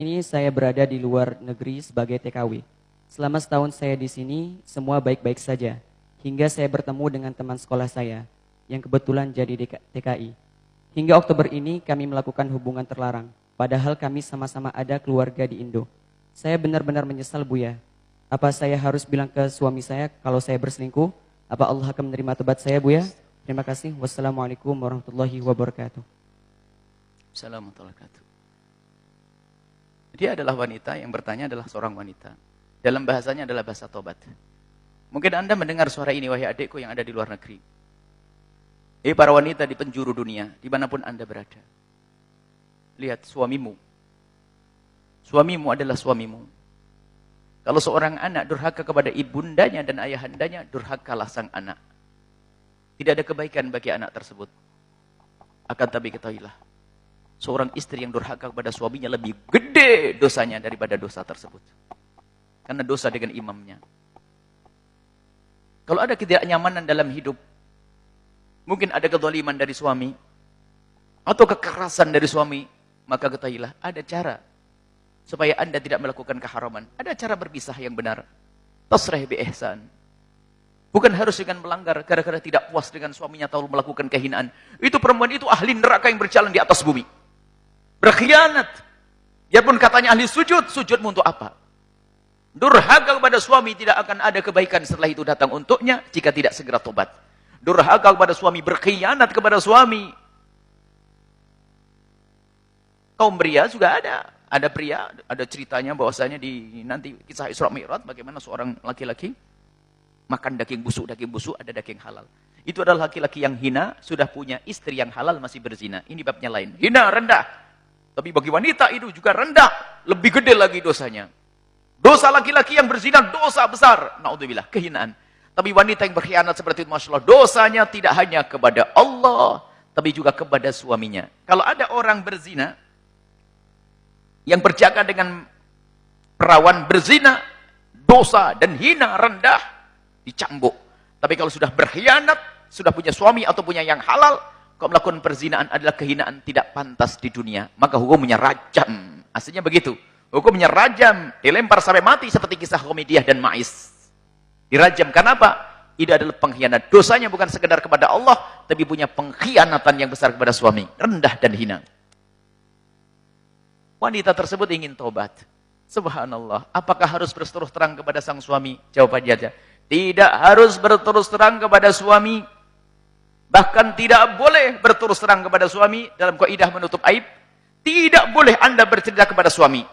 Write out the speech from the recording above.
Ini saya berada di luar negeri sebagai TKW. Selama setahun saya di sini, semua baik-baik saja. Hingga saya bertemu dengan teman sekolah saya, yang kebetulan jadi TKI. Hingga Oktober ini kami melakukan hubungan terlarang, padahal kami sama-sama ada keluarga di Indo. Saya benar-benar menyesal, Buya. Apa saya harus bilang ke suami saya kalau saya berselingkuh? Apa Allah akan menerima tobat saya, Buya? Terima kasih. Wassalamualaikum warahmatullahi wabarakatuh. Assalamualaikum warahmatullahi wabarakatuh. Dia adalah wanita, yang bertanya adalah seorang wanita. Dalam bahasanya adalah bahasa tobat. Mungkin Anda mendengar suara ini, wahai adikku yang ada di luar negeri. Para wanita di penjuru dunia, dimanapun Anda berada. Lihat suamimu. Suamimu adalah suamimu. Kalau seorang anak durhaka kepada ibundanya dan ayahandanya, durhakalah sang anak. Tidak ada kebaikan bagi anak tersebut. Akan tapi ketahuilah, seorang istri yang durhaka kepada suaminya lebih gede dosanya daripada dosa tersebut. Karena dosa dengan imamnya. Kalau ada ketidaknyamanan dalam hidup, mungkin ada kezaliman dari suami, atau kekerasan dari suami, maka ketahuilah, ada cara supaya Anda tidak melakukan keharaman. Ada cara berpisah yang benar. Tasrih bi ihsan. Bukan harus dengan melanggar, gara-gara tidak puas dengan suaminya atau melakukan kehinaan. Itu perempuan itu ahli neraka yang berjalan di atas bumi. Berkhianat. Biarpun katanya ahli sujud, sujudmu untuk apa? Durhaka kepada suami, tidak akan ada kebaikan setelah itu datang untuknya jika tidak segera tobat. Durhaka kepada suami, berkhianat kepada suami. Kaum pria juga ada. Ada pria, ada ceritanya bahwasanya di nanti kisah Isra Mi'raj bagaimana seorang laki-laki makan daging busuk, ada daging halal. Itu adalah laki-laki yang hina, sudah punya istri yang halal masih berzina. Ini babnya lain. Hina, rendah. Tapi bagi wanita itu juga rendah. Lebih gede lagi dosanya. Dosa laki-laki yang berzina, dosa besar. Na'udzubillah, kehinaan. Tapi wanita yang berkhianat seperti itu, Masya Allah, dosanya tidak hanya kepada Allah, tapi juga kepada suaminya. Kalau ada orang berzina, yang berjaga dengan perawan berzina, dosa dan hina, rendah, dicambuk. Tapi kalau sudah berkhianat, sudah punya suami atau punya yang halal, kalau melakukan perzinaan adalah kehinaan tidak pantas di dunia, maka hukumnya rajam. Aslinya begitu. Hukumnya rajam, dilempar sampai mati seperti kisah Komediah dan Ma'is. Dirajam. Kenapa? Itu adalah pengkhianat. Dosanya bukan sekedar kepada Allah, tapi punya pengkhianatan yang besar kepada suami. Rendah dan hina. Wanita tersebut ingin tobat. Subhanallah. Apakah harus berterus terang kepada sang suami? Jawabannya aja. Tidak harus berterus terang kepada suami. Bahkan tidak boleh berterus terang kepada suami dalam kaidah menutup aib. Tidak boleh Anda bercerita kepada suami.